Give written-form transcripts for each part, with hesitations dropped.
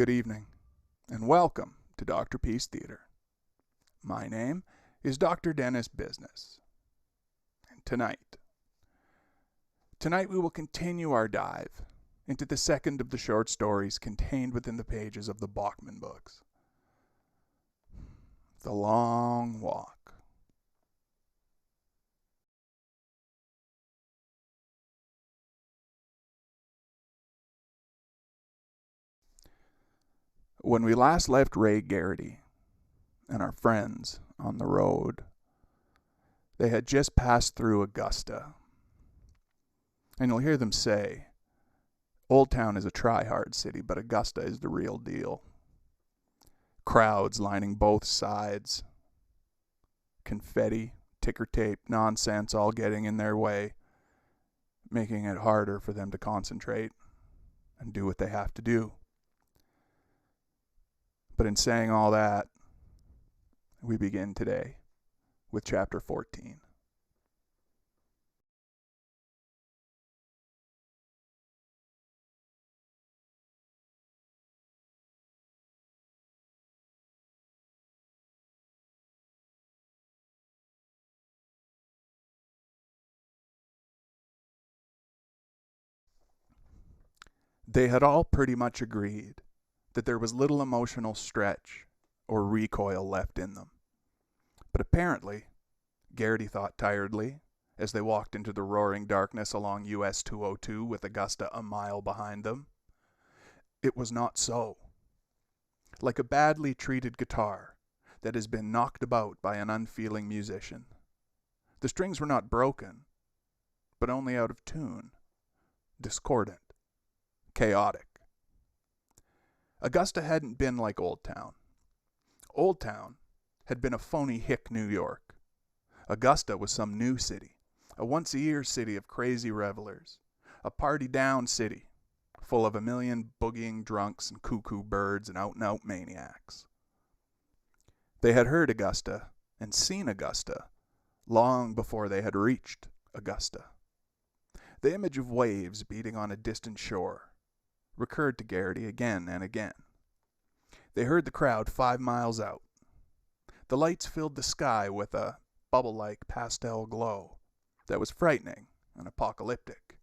Good evening, and welcome to Doctorpiece Theater. My name is Dr. Dennis Business. And tonight we will continue our dive into the second of the short stories contained within the pages of the Bachman books, The Long Walk. When we last left Ray Garrity and our friends on the road, they had just passed through Agusta. And you'll hear them say, Old Town is a try-hard city, but Agusta is the real deal. Crowds lining both sides. Confetti, ticker tape, nonsense all getting in their way, making it harder for them to concentrate and do what they have to do. But in saying all that, we begin today with chapter 14. They had all pretty much agreed that there was little emotional stretch or recoil left in them. But apparently, Garrity thought tiredly, as they walked into the roaring darkness along US 202 with Agusta a mile behind them, it was not so. Like a badly treated guitar that has been knocked about by an unfeeling musician. The strings were not broken, but only out of tune, discordant, chaotic. Agusta hadn't been like Old Town. Old Town had been a phony hick New York. Agusta was some new city, a once-a-year city of crazy revelers, a party-down city full of a million boogieing drunks and cuckoo birds and out-and-out maniacs. They had heard Agusta and seen Agusta long before they had reached Agusta. The image of waves beating on a distant shore recurred to Garrity again and again. They heard the crowd 5 miles out. The lights filled the sky with a bubble-like pastel glow that was frightening and apocalyptic,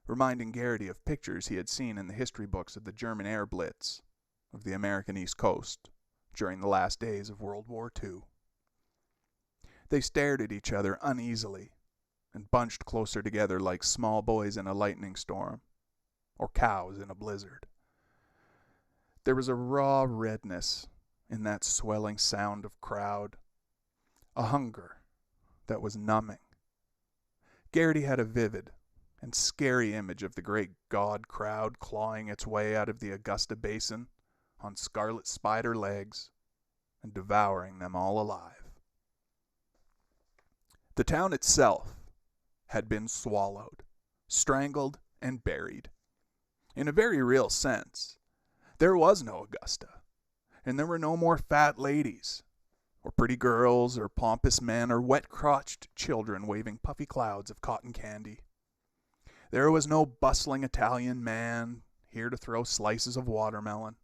reminding Garrity of pictures he had seen in the history books of the German air blitz of the American East Coast during the last days of World War II. They stared at each other uneasily and bunched closer together like small boys in a lightning storm or cows in a blizzard. There was a raw redness in that swelling sound of crowd, a hunger that was numbing. Garrity had a vivid and scary image of the great god crowd clawing its way out of the Agusta Basin on scarlet spider legs and devouring them all alive. The town itself had been swallowed, strangled, and buried. In a very real sense, there was no Agusta, and there were no more fat ladies, or pretty girls, or pompous men, or wet-crotched children waving puffy clouds of cotton candy. There was no bustling Italian man here to throw slices of watermelon.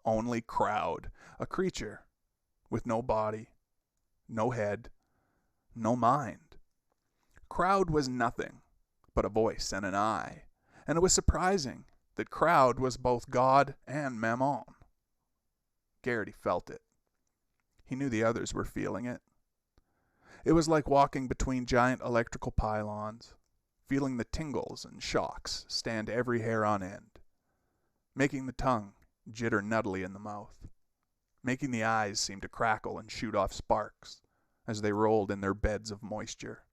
Only crowd, a creature with no body, no head, no mind. Crowd was nothing but a voice and an eye, and it was surprising that crowd was both God and Mammon. Garrity felt it. He knew the others were feeling it. It was like walking between giant electrical pylons, feeling the tingles and shocks stand every hair on end, making the tongue jitter nuttily in the mouth, making the eyes seem to crackle and shoot off sparks as they rolled in their beds of moisture.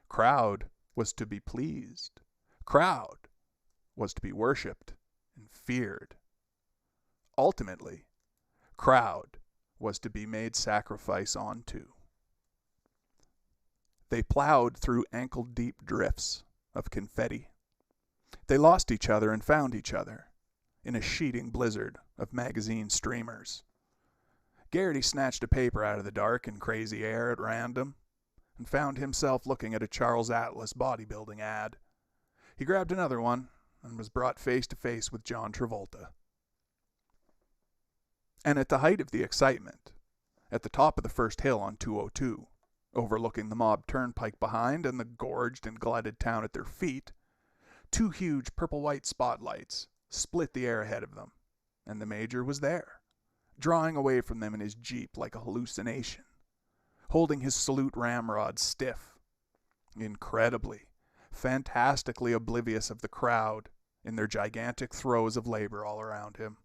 Crowd was to be pleased. Crowd was to be worshipped and feared. Ultimately, crowd was to be made sacrifice onto. They plowed through ankle-deep drifts of confetti. They lost each other and found each other in a sheeting blizzard of magazine streamers. Garrity snatched a paper out of the dark and crazy air at random and found himself looking at a Charles Atlas bodybuilding ad. He grabbed another one and was brought face to face with John Travolta. And at the height of the excitement, at the top of the first hill on 202, overlooking the mob turnpike behind and the gorged and glutted town at their feet, two huge purple-white spotlights split the air ahead of them, and the Major was there, drawing away from them in his Jeep like a hallucination, holding his salute ramrod stiff, incredibly, fantastically oblivious of the crowd in their gigantic throes of labor all around him.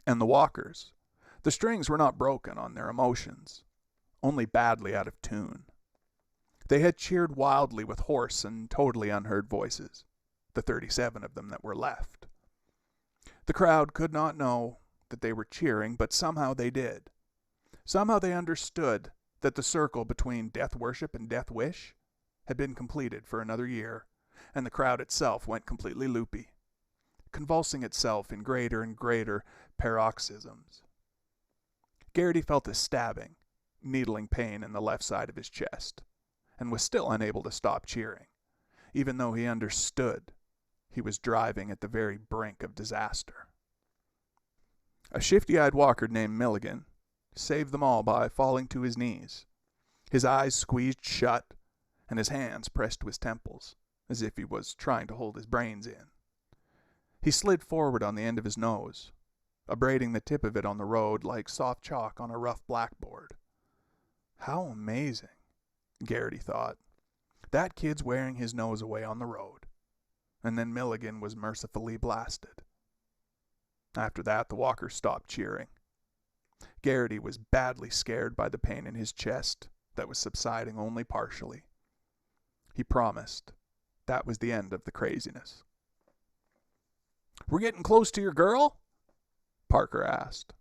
And the walkers, the strings were not broken on their emotions, only badly out of tune. They had cheered wildly with hoarse and totally unheard voices, the 37 of them that were left. The crowd could not know that they were cheering, but somehow they did. Somehow they understood that the circle between death worship and death wish had been completed for another year, and the crowd itself went completely loopy, convulsing itself in greater and greater paroxysms. Garrity felt a stabbing, needling pain in the left side of his chest, and was still unable to stop cheering, even though he understood he was driving at the very brink of disaster. A shifty-eyed walker named Milligan saved them all by falling to his knees, his eyes squeezed shut and his hands pressed to his temples, as if he was trying to hold his brains in. He slid forward on the end of his nose, abrading the tip of it on the road like soft chalk on a rough blackboard. How amazing, Garrity thought. That kid's wearing his nose away on the road. And then Milligan was mercifully blasted. After that, the walkers stopped cheering. Garrity was badly scared by the pain in his chest that was subsiding only partially. He promised that was the end of the craziness. "We're getting close to your girl?" Parker asked.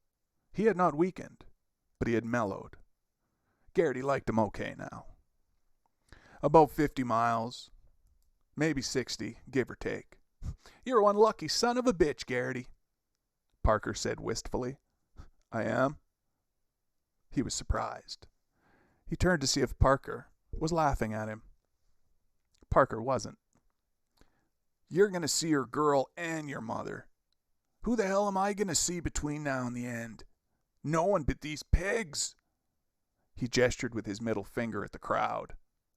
He had not weakened, but he had mellowed. Garrity liked him okay now. "About 50 miles. Maybe 60, give or take." "You're one lucky son of a bitch, Garrity," Parker said wistfully. "I am?" He was surprised. He turned to see if Parker was laughing at him. Parker wasn't. "You're going to see your girl and your mother. Who the hell am I going to see between now and the end? No one but these pigs." He gestured with his middle finger at the crowd,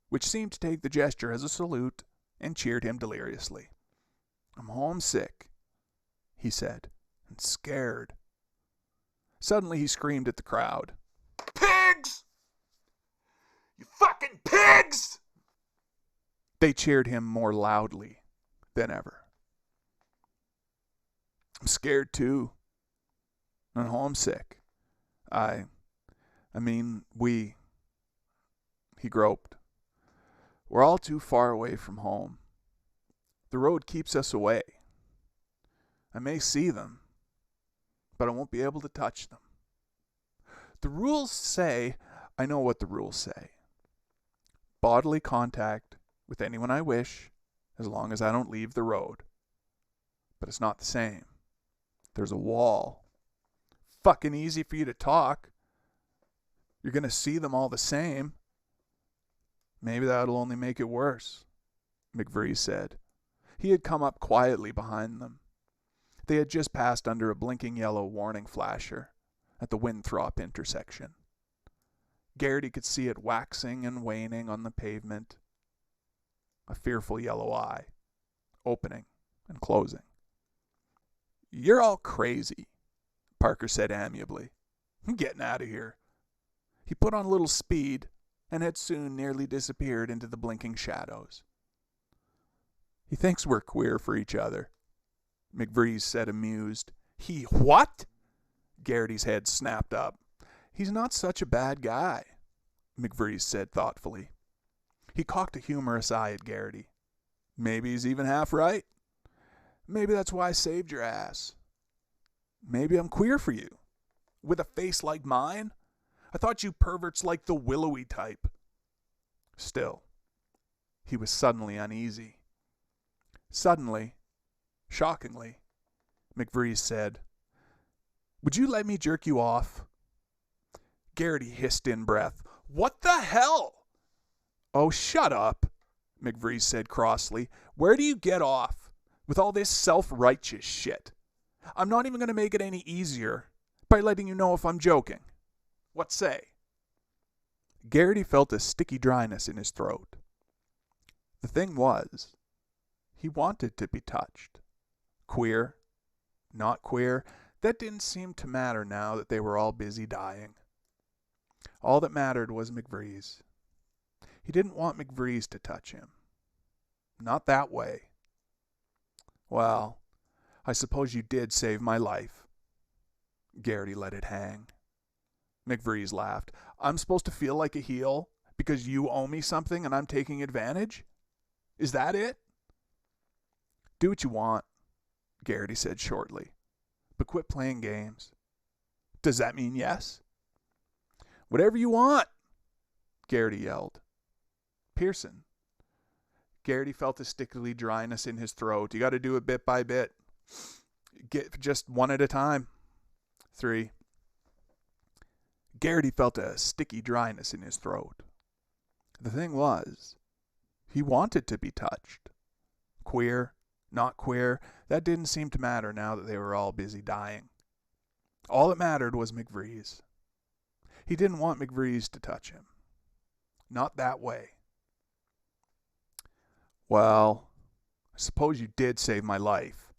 which seemed to take the gesture as a salute and cheered him deliriously. "I'm homesick," he said, "and scared." Suddenly he screamed at the crowd. "Pigs! You fucking pigs!" They cheered him more loudly than ever. "I'm scared too. And homesick. He groped. "We're all too far away from home. The road keeps us away. I may see them, but I won't be able to touch them. The rules say, I know what the rules say. Bodily contact with anyone I wish, as long as I don't leave the road. But it's not the same. There's a wall. Fucking easy for you to talk. You're going to see them all the same. Maybe that'll only make it worse," McVree said. He had come up quietly behind them. They had just passed under a blinking yellow warning flasher at the Winthrop intersection. Garrity could see it waxing and waning on the pavement. A fearful yellow eye, opening and closing. "You're all crazy," Parker said amiably. "I'm getting out of here." He put on a little speed and had soon nearly disappeared into the blinking shadows. "He thinks we're queer for each other," McVree said amused. "He what?" Garrity's head snapped up. "He's not such a bad guy," McVree said thoughtfully. He cocked a humorous eye at Garrity. "Maybe he's even half right. Maybe that's why I saved your ass. Maybe I'm queer for you. With a face like mine? I thought you perverts liked the willowy type." Still, he was suddenly uneasy. Suddenly, shockingly, McVree said, "Would you let me jerk you off?" Garrity hissed in breath. "What the hell?" "Oh, shut up," McVree said crossly. "Where do you get off with all this self-righteous shit? I'm not even going to make it any easier by letting you know if I'm joking. What say? Garrity felt a sticky dryness in his throat. The thing was, he wanted to be touched. Queer, not queer, that didn't seem to matter now that they were all busy dying. All that mattered was McVree's. He didn't want McVree's to touch him. Not that way. Well, I suppose you did save my life. Garrity let it hang. McVree's laughed. I'm supposed to feel like a heel because you owe me something and I'm taking advantage? Is that it? Do what you want, Garrity said shortly, but quit playing games. Does that mean yes? Whatever you want, Garrity yelled. Pearson. Garrity felt a sticky dryness in his throat. You got to do it bit by bit. Get just one at a time. 3. Garrity felt a sticky dryness in his throat. The thing was, he wanted to be touched. Queer, not queer, that didn't seem to matter now that they were all busy dying. All that mattered was McVree's. He didn't want McVree's to touch him. Not that way. Well, I suppose you did save my life.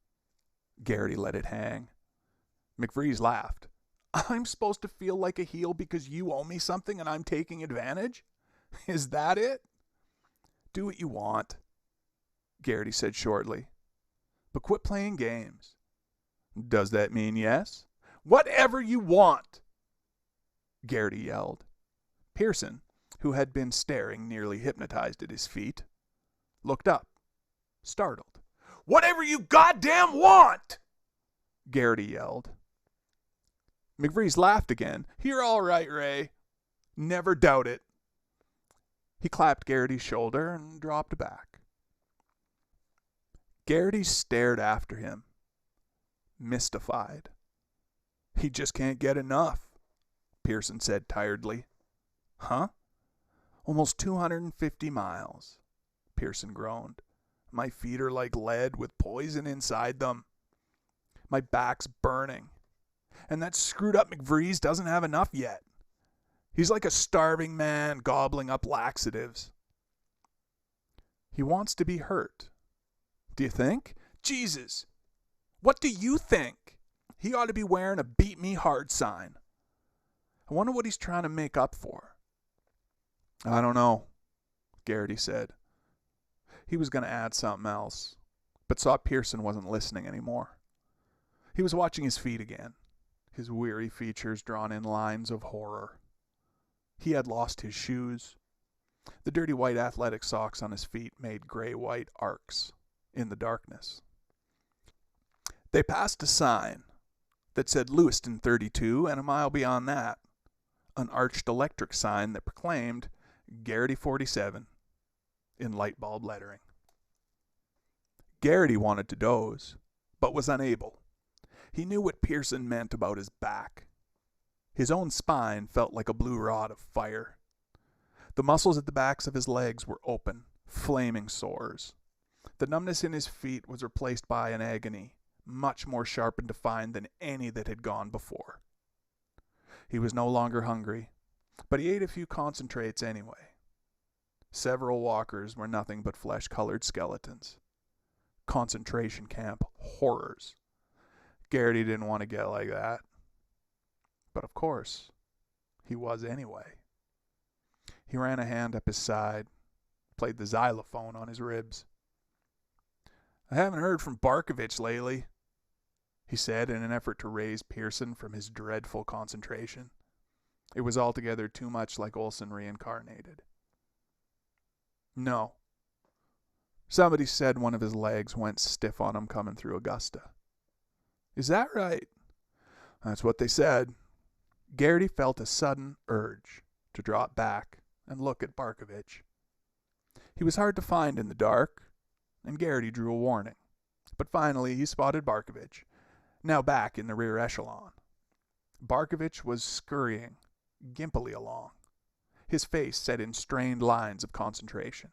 Garrity let it hang. McVree's laughed. I'm supposed to feel like a heel because you owe me something and I'm taking advantage? Is that it? Do what you want, Garrity said shortly. But quit playing games. Does that mean yes? Whatever you want, Garrity yelled. Pearson, who had been staring nearly hypnotized at his feet, looked up, startled. Whatever you goddamn want, Garrity yelled. McVree's laughed again. You're all right, Ray. Never doubt it. He clapped Garrity's shoulder and dropped back. Garrity stared after him, mystified. He just can't get enough, Pearson said tiredly. Huh? Almost 250 miles, Pearson groaned. My feet are like lead with poison inside them. My back's burning. And that screwed up McVree's doesn't have enough yet. He's like a starving man gobbling up laxatives. He wants to be hurt. Do you think? Jesus! What do you think? He ought to be wearing a beat me hard sign. I wonder what he's trying to make up for. I don't know, Garrity said. He was going to add something else, but saw Pearson wasn't listening anymore. He was watching his feet again, his weary features drawn in lines of horror. He had lost his shoes. The dirty white athletic socks on his feet made gray-white arcs in the darkness. They passed a sign that said Lewiston 32, and a mile beyond that, an arched electric sign that proclaimed Garrity 47 in light bulb lettering. Garrity wanted to doze, but was unable. He knew what Pearson meant about his back. His own spine felt like a blue rod of fire. The muscles at the backs of his legs were open, flaming sores. The numbness in his feet was replaced by an agony, much more sharp and defined than any that had gone before. He was no longer hungry, but he ate a few concentrates anyway. Several walkers were nothing but flesh-colored skeletons. Concentration camp horrors. Garrity didn't want to get like that. But of course, he was anyway. He ran a hand up his side, played the xylophone on his ribs. I haven't heard from Barkovich lately, he said in an effort to raise Pearson from his dreadful concentration. It was altogether too much like Olsen reincarnated. No. Somebody said one of his legs went stiff on him coming through Agusta. Is that right? That's what they said. Garrity felt a sudden urge to drop back and look at Barkovich. He was hard to find in the dark, and Garrity drew a warning. But finally he spotted Barkovich, now back in the rear echelon. Barkovich was scurrying gimpily along, his face set in strained lines of concentration.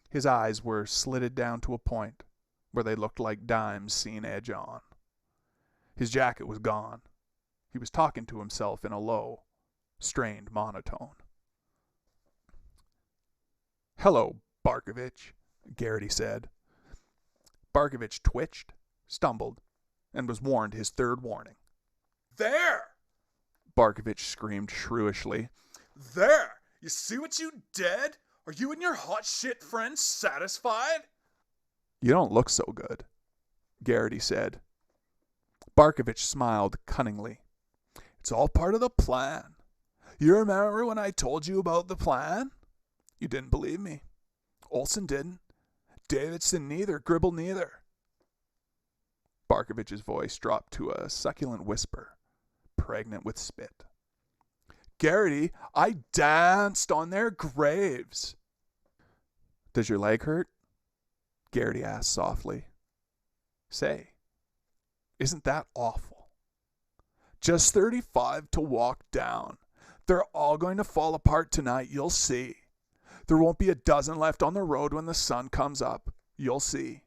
His eyes were slitted down to a point where they looked like dimes seen edge on. His jacket was gone. He was talking to himself in a low, strained monotone. "Hello, Barkovich," Garrity said. Barkovich twitched, stumbled, and was warned his third warning. "There!" Barkovich screamed shrewishly. "There! You see what you did? Are you and your hot shit friend satisfied?" "You don't look so good," Garrity said. Barkovich smiled cunningly. "It's all part of the plan. You remember when I told you about the plan? You didn't believe me. Olson didn't. Davidson neither. Gribble neither." Barkovich's voice dropped to a succulent whisper, pregnant with spit. "Garrity, I danced on their graves." "Does your leg hurt?" Garrity asked softly. "Say, isn't that awful?" "Just 35 to walk down. They're all going to fall apart tonight, you'll see. There won't be a dozen left on the road when the sun comes up. You'll see.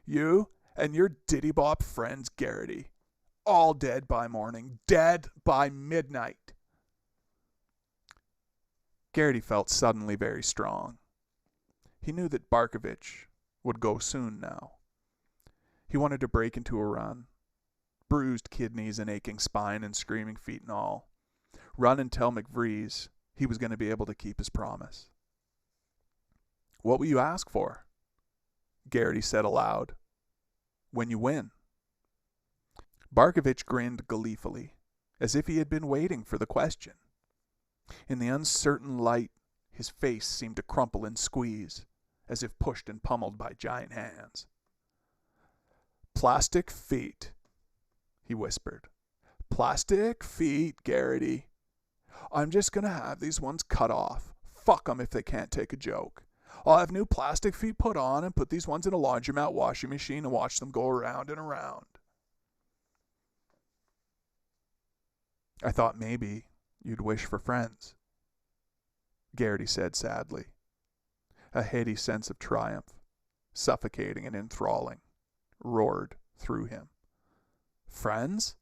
You and your diddy-bop friends, Garrity, all dead by morning. Dead by midnight." Garrity felt suddenly very strong. He knew that Barkovich would go soon now. He wanted to break into a run. Bruised kidneys and aching spine and screaming feet and all. Run and tell McVrees he was going to be able to keep his promise. "What will you ask for?" Garrity said aloud. "When you win." Barkovich grinned gleefully, as if he had been waiting for the question. In the uncertain light, his face seemed to crumple and squeeze, as if pushed and pummeled by giant hands. "Plastic feet," he whispered. "Plastic feet, Garrity. I'm just going to have these ones cut off. Fuck 'em if they can't take a joke. I'll have new plastic feet put on and put these ones in a laundromat washing machine and watch them go around and around." "I thought maybe you'd wish for friends," Garrity said sadly. A heady sense of triumph, suffocating and enthralling, roared through him. "Friends?"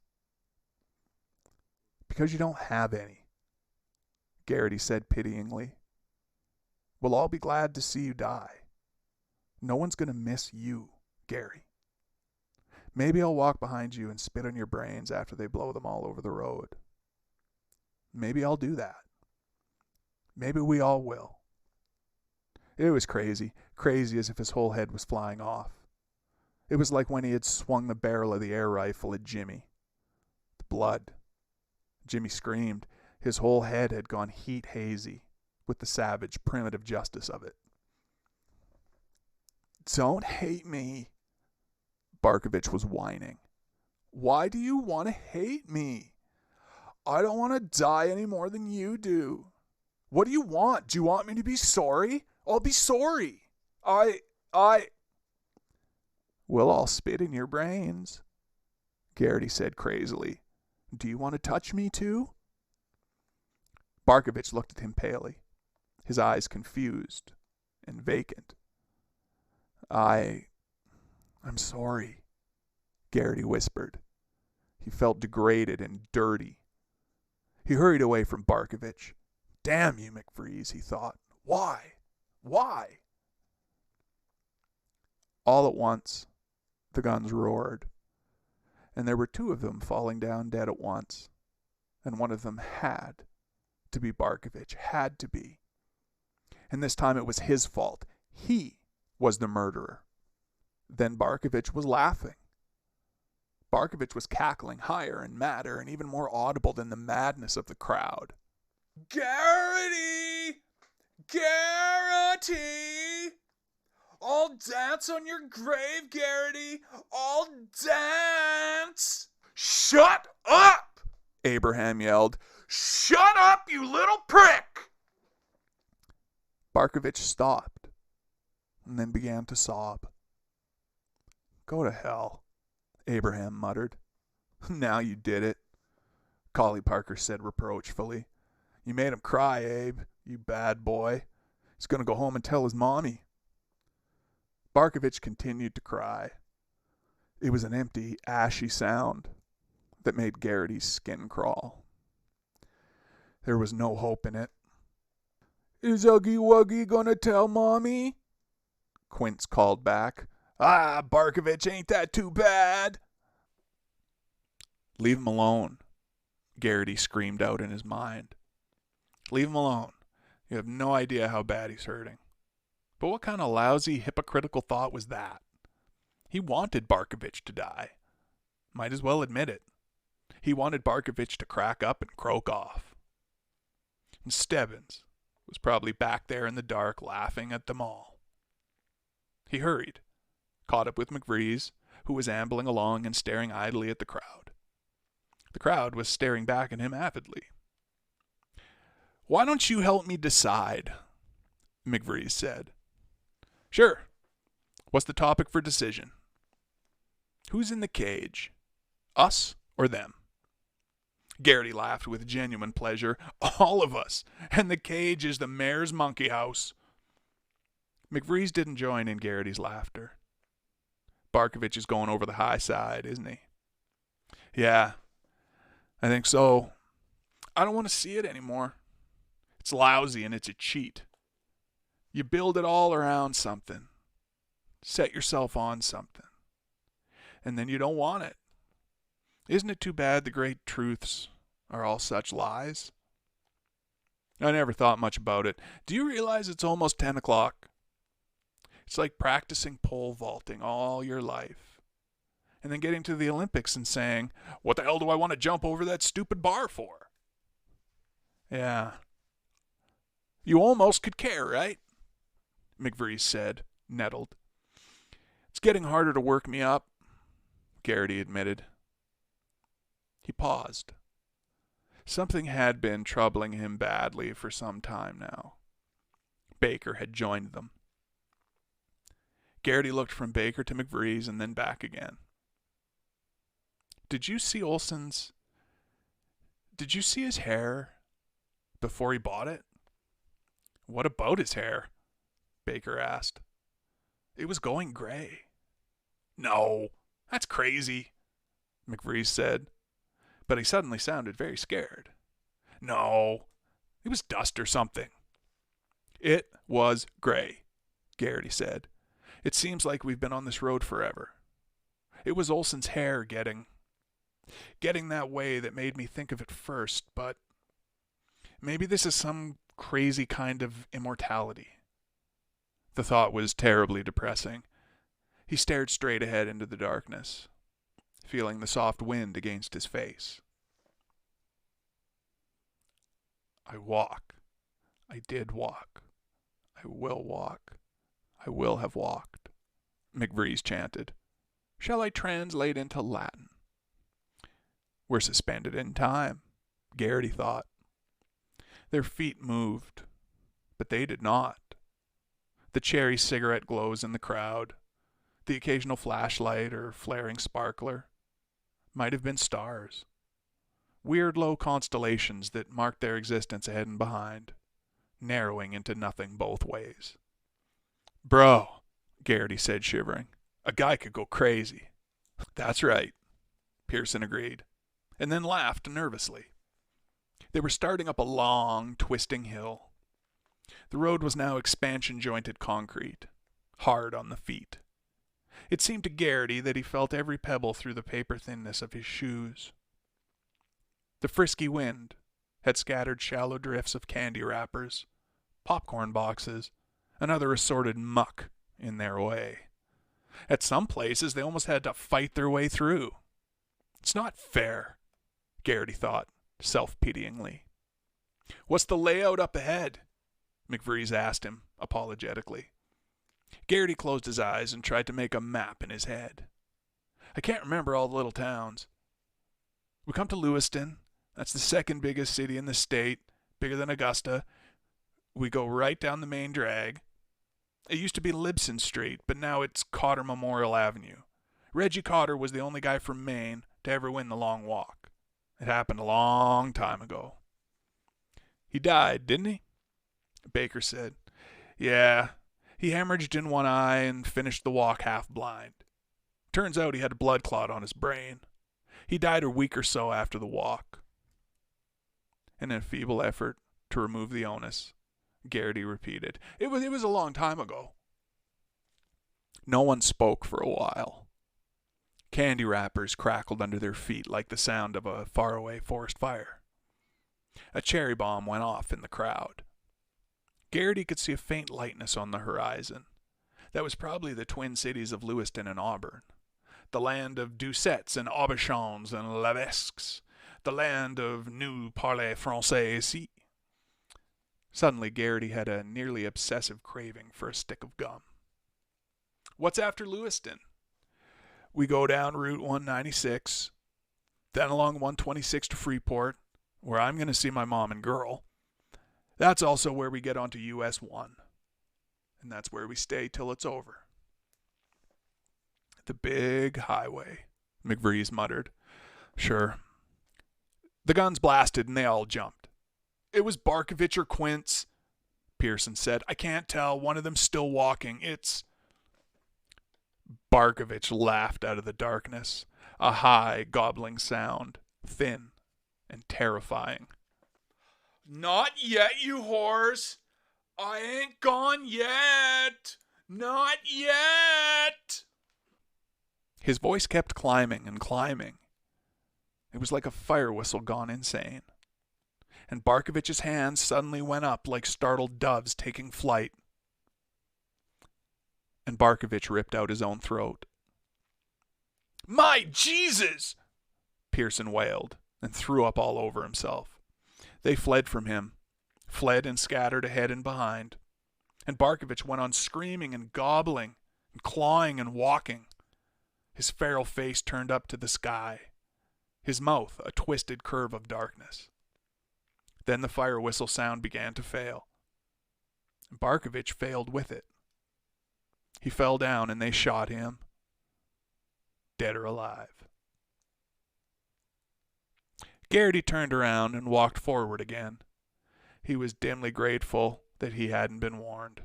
"Because you don't have any," Garrity said pityingly. "We'll all be glad to see you die. No one's going to miss you, Gary. Maybe I'll walk behind you and spit on your brains after they blow them all over the road. Maybe I'll do that. Maybe we all will." It was crazy, crazy as if his whole head was flying off. It was like when he had swung the barrel of the air rifle at Jimmy. The blood. Jimmy screamed. His whole head had gone heat hazy with the savage, primitive justice of it. "Don't hate me," Barkovich was whining. "Why do you want to hate me? I don't want to die any more than you do. What do you want? Do you want me to be sorry? I'll be sorry. "We'll all spit in your brains," Garrity said crazily. "Do you want to touch me too?" Barkovich looked at him palely, his eyes confused and vacant. I'm sorry," Garrity whispered. He felt degraded and dirty. He hurried away from Barkovich. "Damn you, McVrees," he thought. "Why? Why?" All at once, the guns roared, and there were two of them falling down dead at once, and one of them had to be Barkovich, had to be. And this time it was his fault. He was the murderer. Then Barkovich was laughing. Barkovich was cackling higher and madder and even more audible than the madness of the crowd. "Garrity! Garrity! I'll dance on your grave, Garrity! I'll dance!" "Shut up!" Abraham yelled. "Shut up, you little prick!" Barkovich stopped and then began to sob. "Go to hell," Abraham muttered. "Now you did it," Collie Parker said reproachfully. "You made him cry, Abe, you bad boy. He's going to go home and tell his mommy." Barkovich continued to cry. It was an empty, ashy sound that made Garrity's skin crawl. There was no hope in it. "Is Uggy Wuggy gonna tell Mommy?" Quince called back. "Ah, Barkovich, ain't that too bad?" "Leave him alone," Garrity screamed out in his mind. "Leave him alone. You have no idea how bad he's hurting." But what kind of lousy, hypocritical thought was that? He wanted Barkovich to die. Might as well admit it. He wanted Barkovich to crack up and croak off. And Stebbins was probably back there in the dark laughing at them all. He hurried, caught up with McVrees, who was ambling along and staring idly at the crowd. The crowd was staring back at him avidly. "Why don't you help me decide?" McVrees said. "Sure. What's the topic for decision?" "Who's in the cage? Us or them?" Garrity laughed with genuine pleasure. "All of us. And the cage is the mayor's monkey house." McVrees didn't join in Garrity's laughter. "Barkovich is going over the high side, isn't he?" "Yeah, I think so. I don't want to see it anymore. It's lousy and it's a cheat. You build it all around something. Set yourself on something. And then you don't want it. Isn't it too bad the great truths are all such lies?" "I never thought much about it. Do you realize it's almost 10 o'clock? It's like practicing pole vaulting all your life. And then getting to the Olympics and saying, 'What the hell do I want to jump over that stupid bar for?'" "Yeah. You almost could care, right?" McVrees said, nettled. "It's getting harder to work me up," Garrity admitted. He paused. Something had been troubling him badly for some time now. Baker had joined them. Garrity looked from Baker to McVrees and then back again. Did you see his hair before he bought it?" "What about his hair?" Baker asked. "It was going gray." "No, that's crazy," McVrees said, but he suddenly sounded very scared. "No, it was dust or something." "It was gray," Garrity said. "It seems like we've been on this road forever. It was Olson's hair getting that way that made me think of it first, but maybe this is some crazy kind of immortality." The thought was terribly depressing. He stared straight ahead into the darkness, feeling the soft wind against his face. "I walk. I did walk. I will walk. I will have walked," McVrees chanted. "Shall I translate into Latin?" "We're suspended in time," Garrity thought. Their feet moved, but they did not. The cherry cigarette glows in the crowd, the occasional flashlight or flaring sparkler, might have been stars. Weird low constellations that marked their existence ahead and behind, narrowing into nothing both ways. "Bro," Garrity said, shivering, "a guy could go crazy." "That's right," Pearson agreed, and then laughed nervously. They were starting up a long, twisting hill. The road was now expansion-jointed concrete, hard on the feet. It seemed to Garrity that he felt every pebble through the paper thinness of his shoes. The frisky wind had scattered shallow drifts of candy wrappers, popcorn boxes, and other assorted muck in their way. At some places, they almost had to fight their way through. "It's not fair," Garrity thought, self-pityingly. "What's the layout up ahead?" McVrees asked him, apologetically. Garrity closed his eyes and tried to make a map in his head. "I can't remember all the little towns. We come to Lewiston. That's the second biggest city in the state, bigger than Augusta. We go right down the main drag. It used to be Libson Street, but now it's Cotter Memorial Avenue. Reggie Cotter was the only guy from Maine to ever win the long walk. It happened a long time ago." "He died, didn't he?" Baker said. "Yeah, he hemorrhaged in one eye and finished the walk half blind. Turns out he had a blood clot on his brain. He died a week or so after the walk. In a feeble effort to remove the onus, Garrity repeated, It was a long time ago. No one spoke for a while. Candy wrappers crackled under their feet like the sound of a faraway forest fire. A cherry bomb went off in the crowd. Garrity could see a faint lightness on the horizon. That was probably the twin cities of Lewiston and Auburn. The land of Doucettes and Aubuchons and Levesques. The land of Nous parlez français ici. Suddenly, Garrity had a nearly obsessive craving for a stick of gum. What's after Lewiston? We go down Route 196, then along 126 to Freeport, where I'm going to see my mom and girl. That's also where we get onto US 1. And that's where we stay till it's over. The big highway, McVrees muttered. Sure. The guns blasted and they all jumped. It was Barkovich or Quince, Pearson said. I can't tell. One of them's still walking. It's... Barkovich laughed out of the darkness, a high, gobbling sound, thin and terrifying. Not yet, you whores! I ain't gone yet! Not yet! His voice kept climbing and climbing. It was like a fire whistle gone insane. And Barkovich's hands suddenly went up like startled doves taking flight. And Barkovich ripped out his own throat. My Jesus! Pearson wailed and threw up all over himself. They fled from him, fled and scattered ahead and behind. And Barkovich went on screaming and gobbling and clawing and walking, his feral face turned up to the sky, his mouth a twisted curve of darkness. Then the fire whistle sound began to fail. Barkovich failed with it. He fell down and they shot him, dead or alive. Garrity turned around and walked forward again. He was dimly grateful that he hadn't been warned.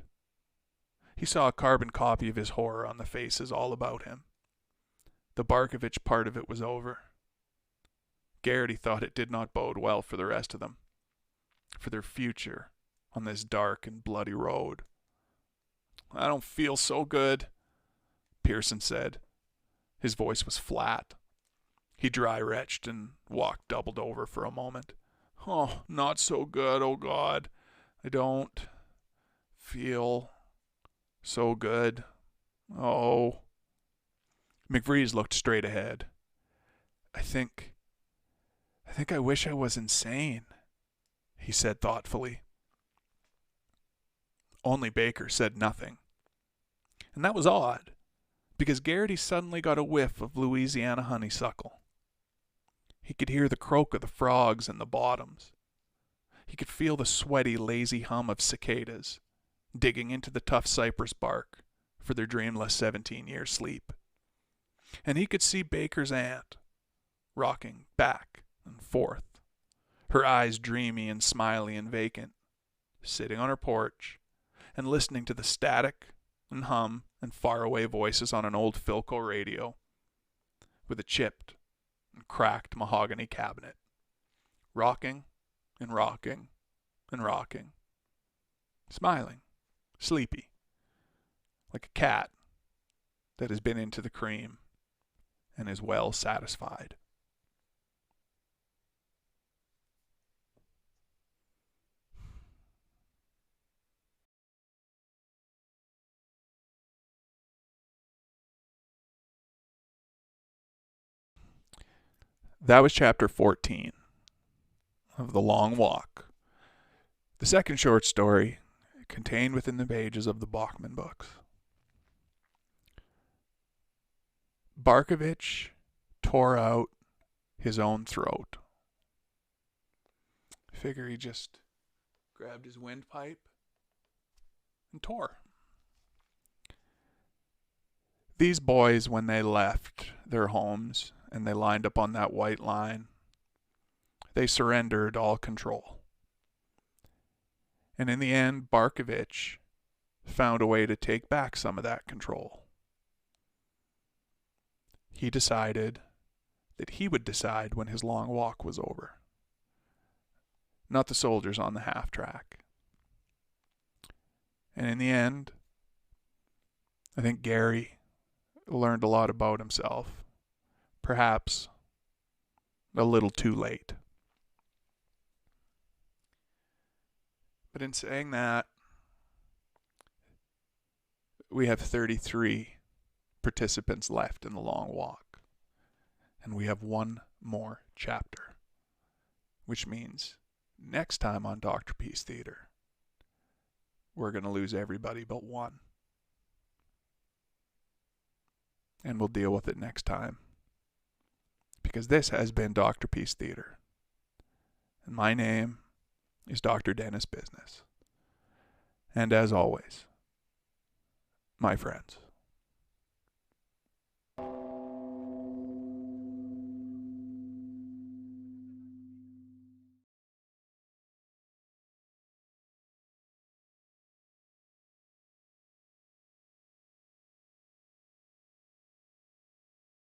He saw a carbon copy of his horror on the faces all about him. The Barkovich part of it was over. Garrity thought it did not bode well for the rest of them, for their future on this dark and bloody road. I don't feel so good, Pearson said. His voice was flat. He dry-retched and walked doubled over for a moment. Oh, not so good, oh God. I don't feel so good. Oh. McVrees looked straight ahead. I think I wish I was insane, he said thoughtfully. Only Baker said nothing. And that was odd, because Garrity suddenly got a whiff of Louisiana honeysuckle. He could hear the croak of the frogs in the bottoms. He could feel the sweaty, lazy hum of cicadas digging into the tough cypress bark for their dreamless 17-year sleep. And he could see Baker's aunt rocking back and forth, her eyes dreamy and smiley and vacant, sitting on her porch and listening to the static and hum and faraway voices on an old Philco radio with a chipped and cracked mahogany cabinet, rocking and rocking and rocking, smiling, sleepy, like a cat that has been into the cream and is well satisfied. That was chapter 14 of The Long Walk, the second short story contained within the pages of the Bachman books. Barkovich tore out his own throat. I figure he just grabbed his windpipe and tore. These boys, when they left their homes and they lined up on that white line, they surrendered all control. And in the end, Barkovich found a way to take back some of that control. he decided that he would decide when his long walk was over, not the soldiers on the half track. And in the end, I think Gary learned a lot about himself, perhaps a little too late. But in saying that, we have 33 participants left in the long walk. And we have one more chapter, which means next time on Doctorpiece Theater, we're going to lose everybody but one. And we'll deal with it next time. Because this has been Doctorpiece Theater. And my name is Dr. Dennis Business. And as always, my friends,